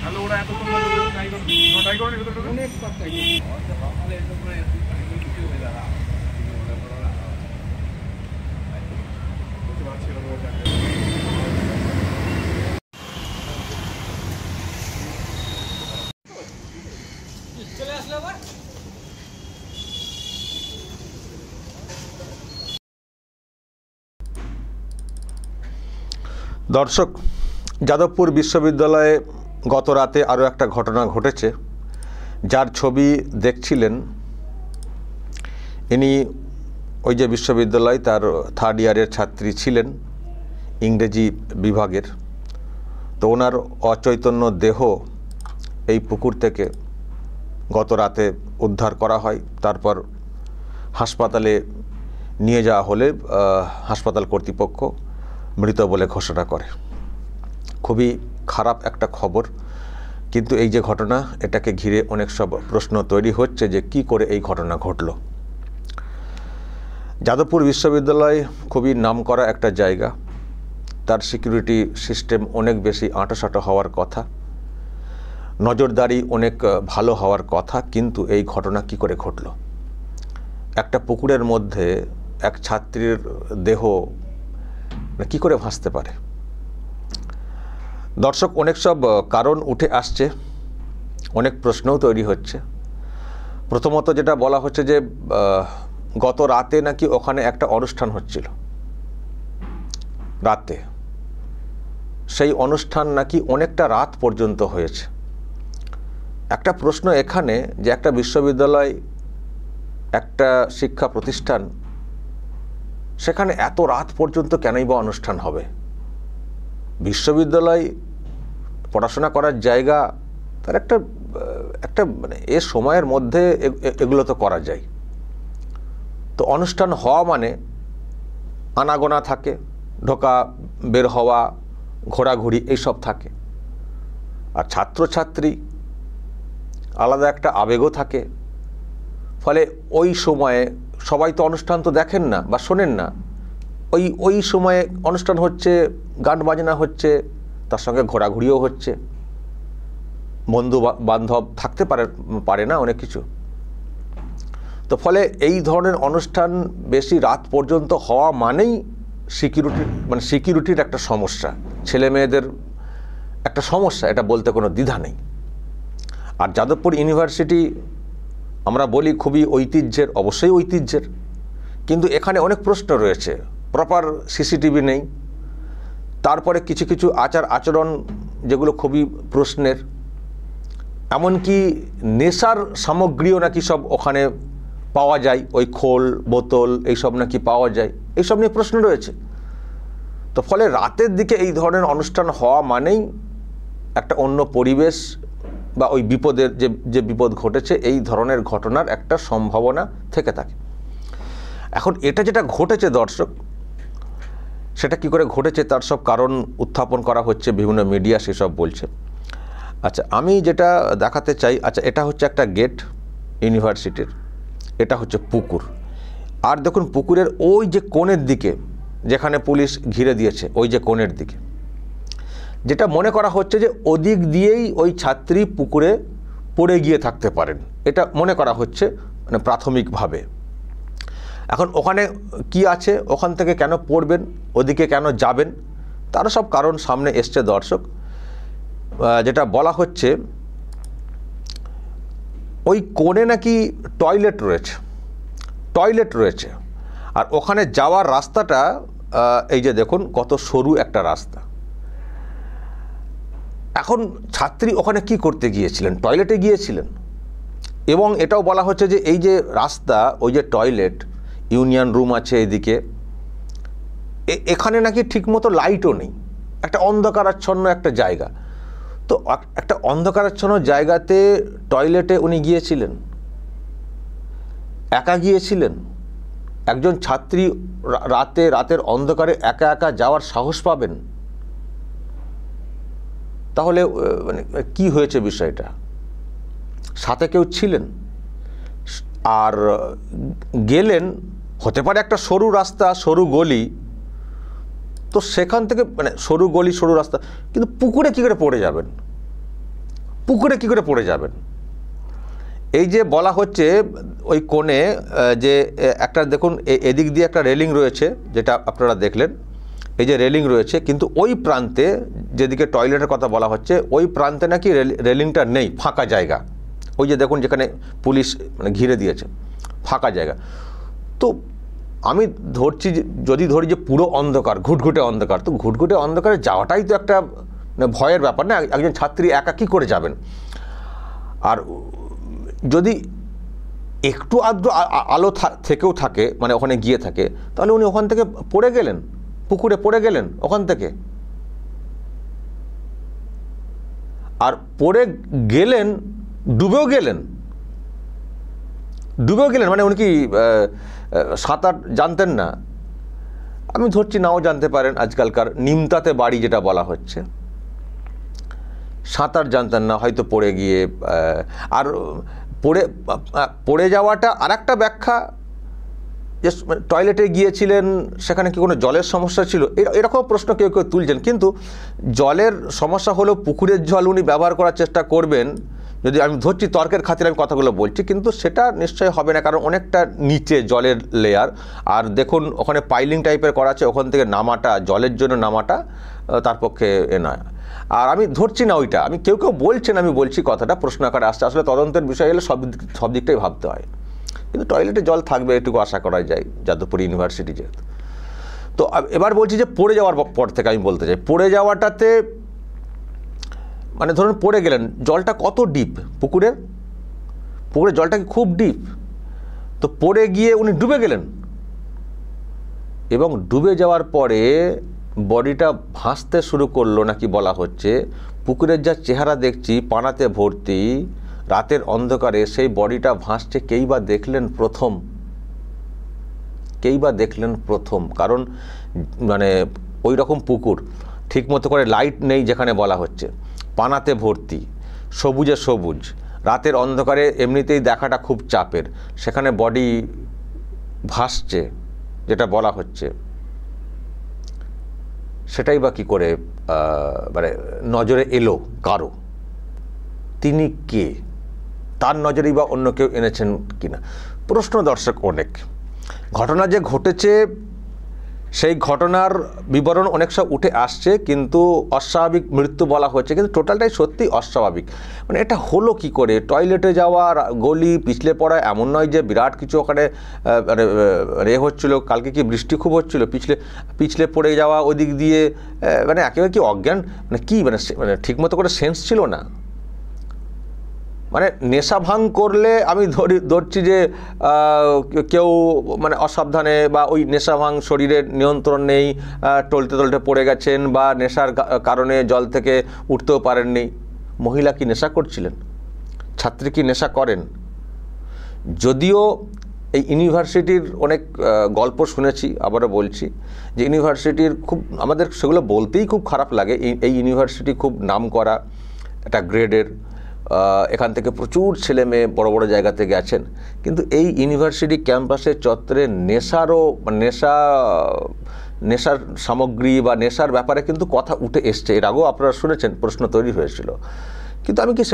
তাহলে ওরা এত নটাই করে অনেক চলে আসলো আবার। দর্শক, যাদবপুর বিশ্ববিদ্যালয়ে গত রাতে আরও একটা ঘটনা ঘটেছে, যার ছবি দেখছিলেন ইনি ওই যে বিশ্ববিদ্যালয় তার থার্ড ইয়ারের ছাত্রী ছিলেন ইংরেজি বিভাগের। তো ওনার অচৈতন্য দেহ এই পুকুর থেকে গত রাতে উদ্ধার করা হয়। তারপর হাসপাতালে নিয়ে যাওয়া হলে হাসপাতাল কর্তৃপক্ষ মৃত বলে ঘোষণা করে। খুবই খারাপ একটা খবর, কিন্তু এই যে ঘটনা, এটাকে ঘিরে অনেক সব প্রশ্ন তৈরি হচ্ছে যে কি করে এই ঘটনা ঘটল। যাদবপুর বিশ্ববিদ্যালয় খুবই নামকরা একটা জায়গা, তার সিকিউরিটি সিস্টেম অনেক বেশি আঁটোসাঁটো হওয়ার কথা, নজরদারি অনেক ভালো হওয়ার কথা, কিন্তু এই ঘটনা কি করে ঘটল? একটা পুকুরের মধ্যে এক ছাত্রীর দেহ কি করে ভাসতে পারে? দর্শক, অনেক সব কারণ উঠে আসছে, অনেক প্রশ্নও তৈরি হচ্ছে। প্রথমত যেটা বলা হচ্ছে যে গত রাতে নাকি ওখানে একটা অনুষ্ঠান হচ্ছিল রাতে, সেই অনুষ্ঠান নাকি অনেকটা রাত পর্যন্ত হয়েছে। একটা প্রশ্ন এখানে যে একটা বিশ্ববিদ্যালয়, একটা শিক্ষা প্রতিষ্ঠান, সেখানে এত রাত পর্যন্ত কেনই বা অনুষ্ঠান হবে? বিশ্ববিদ্যালয় পড়াশোনা করার জায়গা, তার একটা মানে এ সময়ের মধ্যে এগুলো তো করা যায়। তো অনুষ্ঠান হওয়া মানে আনাগোনা থাকে, ঢোকা বের হওয়া, ঘোরাঘুরি এইসব থাকে। আর ছাত্রছাত্রী আলাদা একটা আবেগও থাকে, ফলে ওই সময়ে সবাই তো অনুষ্ঠান তো দেখেন না বা শোনেন না। ওই সময়ে অনুষ্ঠান হচ্ছে, গান বাজনা হচ্ছে, তার সঙ্গে ঘোরাঘুরিও হচ্ছে, বন্ধু বান্ধব থাকতে পারে না অনেক কিছু। তো ফলে এই ধরনের অনুষ্ঠান বেশি রাত পর্যন্ত হওয়া মানেই সিকিউরিটির একটা সমস্যা, ছেলে মেয়েদের একটা সমস্যা, এটা বলতে কোনো দ্বিধা নেই। আর যাদবপুর ইউনিভার্সিটি আমরা বলি খুবই ঐতিহ্যের, অবশ্যই ঐতিহ্যের, কিন্তু এখানে অনেক প্রশ্ন রয়েছে। প্রপার সিসিটিভি নেই, তারপরে কিছু কিছু আচার আচরণ যেগুলো খুবই প্রশ্নের, এমনকি নেশার সামগ্রীও নাকি সব ওখানে পাওয়া যায়, ওই খোল বোতল এইসব নাকি পাওয়া যায়, এইসব নিয়ে প্রশ্ন রয়েছে। তো ফলে রাতের দিকে এই ধরনের অনুষ্ঠান হওয়া মানেই একটা অন্য পরিবেশ বা ওই বিপদের যে বিপদ ঘটেছে এই ধরনের ঘটনার একটা সম্ভাবনা থেকে থাকে। এখন এটা যেটা ঘটেছে দর্শক, সেটা কি করে ঘটেছে তার সব কারণ উত্থাপন করা হচ্ছে, বিভিন্ন মিডিয়া সেসব বলছে। আচ্ছা, আমি যেটা দেখাতে চাই, আচ্ছা এটা হচ্ছে একটা গেট ইউনিভার্সিটির, এটা হচ্ছে পুকুর। আর দেখুন পুকুরের ওই যে কোণের দিকে যেখানে পুলিশ ঘিরে দিয়েছে, ওই যে কোণের দিকে, যেটা মনে করা হচ্ছে যে ওদিক দিয়েই ওই ছাত্রী পুকুরে পড়ে গিয়ে থাকতে পারেন, এটা মনে করা হচ্ছে মানে প্রাথমিকভাবে। এখন ওখানে কি আছে, ওখান থেকে কেন পড়বেন, ওদিকে কেন যাবেন, তার সব কারণ সামনে এসছে দর্শক। যেটা বলা হচ্ছে ওই কোণে নাকি টয়লেট রয়েছে, আর ওখানে যাওয়ার রাস্তাটা এই যে দেখুন কত সরু একটা রাস্তা। এখন ছাত্রী ওখানে কি করতে গিয়েছিলেন? টয়লেটে গিয়েছিলেন। এবং এটাও বলা হচ্ছে যে এই যে রাস্তা, ওই যে টয়লেট, ইউনিয়ন রুম আছে এদিকে, এখানে নাকি ঠিকমতো লাইটও নেই, একটা অন্ধকারাচ্ছন্ন একটা জায়গা। তো একটা অন্ধকারাচ্ছন্ন জায়গাতে টয়লেটে উনি গিয়েছিলেন, একা গিয়েছিলেন। একজন ছাত্রী রাতের অন্ধকারে একা একা যাওয়ার সাহস পাবেন? তাহলে মানে কি হয়েছে বিষয়টা? সাথে কেউ ছিলেন আর গেলেন, হতে পারে একটা সরু রাস্তা, সরু গলি, তো সেখান থেকে মানে সরু গলি সরু রাস্তা, কিন্তু পুকুরে কী করে পড়ে যাবেন? পুকুরে কী করে পড়ে যাবেন? এই যে বলা হচ্ছে ওই কোণে যে একটা দেখুন এদিক দিয়ে একটা রেলিং রয়েছে, যেটা আপনারা দেখলেন, এই যে রেলিং রয়েছে, কিন্তু ওই প্রান্তে যেদিকে টয়লেটের কথা বলা হচ্ছে ওই প্রান্তে নাকি রেলিংটা নেই, ফাঁকা জায়গা। ওই যে দেখুন যেখানে পুলিশ মানে ঘিরে দিয়েছে, ফাঁকা জায়গা। তো আমি ধরছি, যদি ধরি যে পুরো অন্ধকার, ঘুটঘুটে অন্ধকার, তো ঘুটঘুটে অন্ধকারে যাওয়াটাই তো একটা ভয়ের ব্যাপার না? একজন ছাত্রী একা কী করে যাবেন? আর যদি একটু আধটু আলো থেকেও থাকে, মানে ওখানে গিয়ে থাকে, তাহলে উনি ওখান থেকে পড়ে গেলেন, পুকুরে পড়ে গেলেন ওখান থেকে। আর পড়ে গেলেন, ডুবেও গেলেন মানে উনি কি সাঁতার জানতেন না? আমি ধরছি নাও জানতে পারেন, আজকালকার নিমতাতে বাড়ি যেটা বলা হচ্ছে, সাঁতার জানতেন না, হয়তো পড়ে গিয়ে। আর পড়ে যাওয়াটা আর একটা ব্যাখ্যা, যে টয়লেটে গিয়েছিলেন, সেখানে কি কোনো জলের সমস্যা ছিল, এরকম প্রশ্ন কেউ কেউ তুলছেন। কিন্তু জলের সমস্যা হলেও পুকুরের জল উনি ব্যবহার করার চেষ্টা করবেন, যদি আমি ধরছি তর্কের খাতিরে আমি কথাগুলো বলছি, কিন্তু সেটা নিশ্চয়ই হবে না, কারণ অনেকটা নিচে জলের লেয়ার। আর দেখুন ওখানে পাইলিং টাইপের করা আছে, ওখান থেকে নামাটা, জলের জন্য নামাটা তার পক্ষে নয়। আর আমি ধরছি না ওইটা, আমি কেউ বলছেন, আমি বলছি কথাটা প্রশ্ন আকারে আসছে। আসলে তদন্তের বিষয় হলে সব দিকটাই ভাবতে হয়, কিন্তু টয়লেটে জল থাকবে এটুকু আশা করা যায়, যাদবপুর ইউনিভার্সিটি যেহেতু। তো এবার বলছি যে পড়ে যাওয়ার পর থেকে আমি বলতে চাই, পড়ে যাওয়াটাতে মানে ধরুন পড়ে গেলেন, জলটা কত ডিপ পুকুরের জলটা কি খুব ডিপ? তো পড়ে গিয়ে উনি ডুবে গেলেন, এবং ডুবে যাওয়ার পরে বডিটা ভাসতে শুরু করলো নাকি বলা হচ্ছে। পুকুরের যা চেহারা দেখছি, পানাতে ভর্তি, রাতের অন্ধকারে সেই বডিটা ভাসছে, কেই বা দেখলেন প্রথম? কারণ মানে ওই রকম পুকুর, ঠিকমতো করে লাইট নেই যেখানে বলা হচ্ছে, পানাতে ভর্তি, সবুজে সবুজ, রাতের অন্ধকারে এমনিতেই দেখাটা খুব চাপের, সেখানে বডি ভাসছে যেটা বলা হচ্ছে, সেটাই বা কী করে মানে নজরে এলো কারো? তিনি কে? তার নজরেই বা অন্য কেউ এনেছেন কিনা? প্রশ্ন দর্শক অনেক। ঘটনা যে ঘটেছে সেই ঘটনার বিবরণ অনেক সব উঠে আসছে, কিন্তু অস্বাভাবিক মৃত্যু বলা হচ্ছে, কিন্তু টোটালটাই সত্যি অস্বাভাবিক। মানে এটা হলো কি করে? টয়লেটে যাওয়া, গলি পিছলে পড়া, এমন নয় যে বিরাট কিছু ওখানে হচ্ছিলো। কালকে কি বৃষ্টি খুব হচ্ছিলো, পিছলে পড়ে যাওয়া, ওদিক দিয়ে মানে একেবারে কি অজ্ঞান, মানে কি মানে ঠিকমতো করে সেন্স ছিল না। মানে নেশা ভাঙ করলে আমি ধরছি যে কেউ মানে অসাবধানে, বা ওই নেশা ভাঙ শরীরের নিয়ন্ত্রণ নেই, টলতে পড়ে গেছেন, বা নেশার কারণে জল থেকে উঠতেও পারেননি। মহিলা কি নেশা করছিলেন? ছাত্রী কি নেশা করেন? যদিও এই ইউনিভার্সিটির অনেক গল্প শুনেছি, আবারও বলছি যে ইউনিভার্সিটির খুব, আমাদের সেগুলো বলতেই খুব খারাপ লাগে। এই ইউনিভার্সিটি খুব নামকরা একটা গ্রেডের, এখান থেকে প্রচুর ছেলে মেয়ে বড় বড় জায়গাতে গেছেন, কিন্তু এই ইউনিভার্সিটি ক্যাম্পাসের চত্বরে নেশার সামগ্রী বা নেশার ব্যাপারে কিন্তু কথা উঠে এসছে। এর আগেও আপনারা শুনেছেন, প্রশ্ন তৈরি হয়েছিল। কিন্তু আমি কি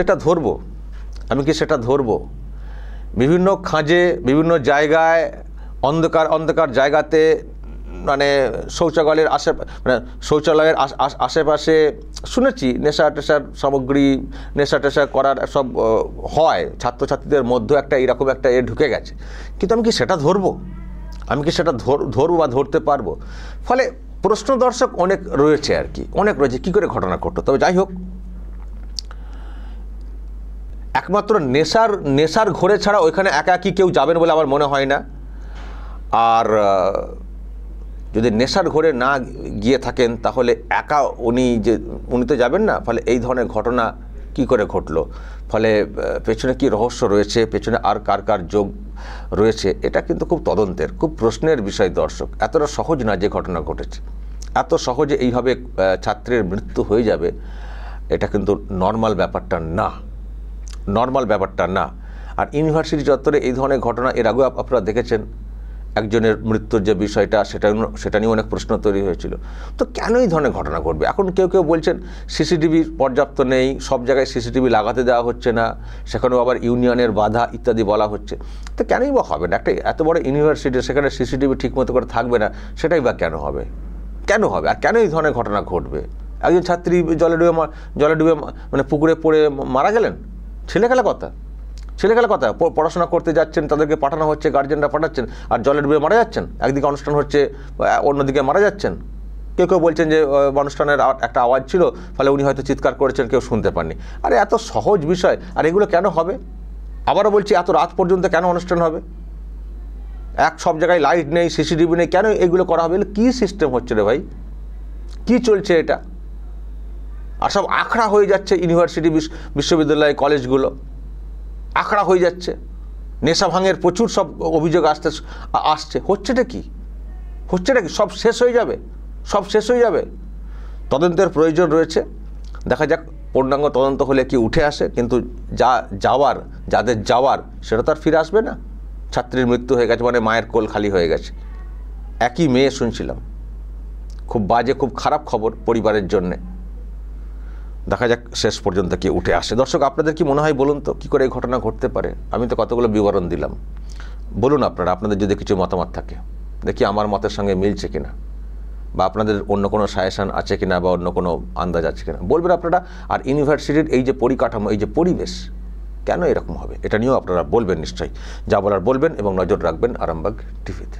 সেটা ধরবো? বিভিন্ন খাঁজে, বিভিন্ন জায়গায়, অন্ধকার জায়গাতে, মানে শৌচাগারের শৌচালয়ের আশেপাশে শুনেছি নেশার সামগ্রী, নেশা করার সব হয়, ছাত্রছাত্রীদের মধ্যে একটা এরকম একটা ঢুকে গেছে। কিন্তু আমি কি সেটা ধরবো? বা ধরতে পারবো? ফলে প্রশ্ন দর্শক অনেক রয়েছে, কী করে ঘটনা ঘটতো। তবে যাই হোক, একমাত্র নেশার ঘোরে ছাড়া ওইখানে একাকী কেউ যাবেন বলে আমার মনে হয় না। আর যদি নেশার ঘোরে না গিয়ে থাকেন, তাহলে একা উনি তো যাবেন না। ফলে এই ধরনের ঘটনা কি করে ঘটলো, ফলে পেছনে কি রহস্য রয়েছে, পেছনে আর কার যোগ রয়েছে, এটা কিন্তু খুব তদন্তের, খুব প্রশ্নের বিষয় দর্শক। এতটা সহজ না যে ঘটনা ঘটেছে, এত সহজে এইভাবে ছাত্রের মৃত্যু হয়ে যাবে, এটা কিন্তু নর্মাল ব্যাপারটা না। আর ইউনিভার্সিটি চত্বরে এই ধরনের ঘটনা এর আগেও আপনারা দেখেছেন, একজনের মৃত্যুর যে বিষয়টা সেটা নিয়ে অনেক প্রশ্ন তৈরি হয়েছিল। তো কেন এই ধরনের ঘটনা ঘটবে? এখন কেউ কেউ বলছেন সিসিটিভি পর্যাপ্ত নেই, সব জায়গায় সিসিটিভি লাগাতে দেওয়া হচ্ছে না, সেখানেও আবার ইউনিয়নের বাধা ইত্যাদি বলা হচ্ছে। তো কেনই বা হবে না? একটা এত বড় ইউনিভার্সিটি, সেখানে সিসিটিভি ঠিকমতো করে থাকবে না, সেটাই বা কেন হবে? কেন হবে? আর কেন এই ধরনের ঘটনা ঘটবে? একজন ছাত্রী জলে ডুবে মানে পুকুরে পড়ে মারা গেলেন, ছেলেখেলা কথা। পড়াশোনা করতে যাচ্ছেন, তাদেরকে পাঠানো হচ্ছে, গার্জেনরা পাঠাচ্ছেন, আর জলে ডুবে মারা যাচ্ছেন। একদিকে অনুষ্ঠান হচ্ছে, অন্যদিকে মারা যাচ্ছেন। কেউ কেউ বলছেন যে অনুষ্ঠানের একটা আওয়াজ ছিল, ফলে উনি হয়তো চিৎকার করেছেন, কেউ শুনতে পাননি। আরে এত সহজ বিষয়, আর এগুলো কেন হবে? আবারও বলছি, এত রাত পর্যন্ত কেন অনুষ্ঠান হবে? সব জায়গায় লাইট নেই, সিসিটিভি নেই, কেন এগুলো করা হবে? কী সিস্টেম হচ্ছে রে ভাই? কী চলছে এটা? আর সব আখড়া হয়ে যাচ্ছে ইউনিভার্সিটি, বিশ্ববিদ্যালয়, কলেজগুলো আখড়া হয়ে যাচ্ছে। নেশা ভাঙের প্রচুর সব অভিযোগ আসছে। হচ্ছেটা কি? সব শেষ হয়ে যাবে। তদন্তের প্রয়োজন রয়েছে। দেখা যাক, পূর্ণাঙ্গ তদন্ত হলে কি উঠে আসে। কিন্তু যাদের যাওয়ার সেটা তো আর ফিরে আসবে না। ছাত্রীর মৃত্যু হয়ে গেছে মানে মায়ের কোল খালি হয়ে গেছে। একই মেয়ে শুনছিলাম, খুব বাজে, খুব খারাপ খবর পরিবারের জন্যে। দেখা যাক শেষ পর্যন্ত কি উঠে আসে। দর্শক, আপনাদের কি মনে হয় বলুন তো, কী করে এই ঘটনা ঘটতে পারে? আমি তো কতগুলো বিবরণ দিলাম। বলুন আপনাদের যদি কিছু মতামত থাকে, দেখি আমার মতের সঙ্গে মিলছে কিনা, বা আপনাদের অন্য কোনো সাজেশন আছে কিনা, বা অন্য কোনো আন্দাজ আছে কিনা বলবেন আপনারা। আর ইউনিভার্সিটির এই যে পরিকাঠামো, এই যে পরিবেশ, কেন এরকম হবে, এটা নিয়েও আপনারা বলবেন নিশ্চয়ই। যা বলার বলবেন এবং নজর রাখবেন আরামবাগ টিভিতে।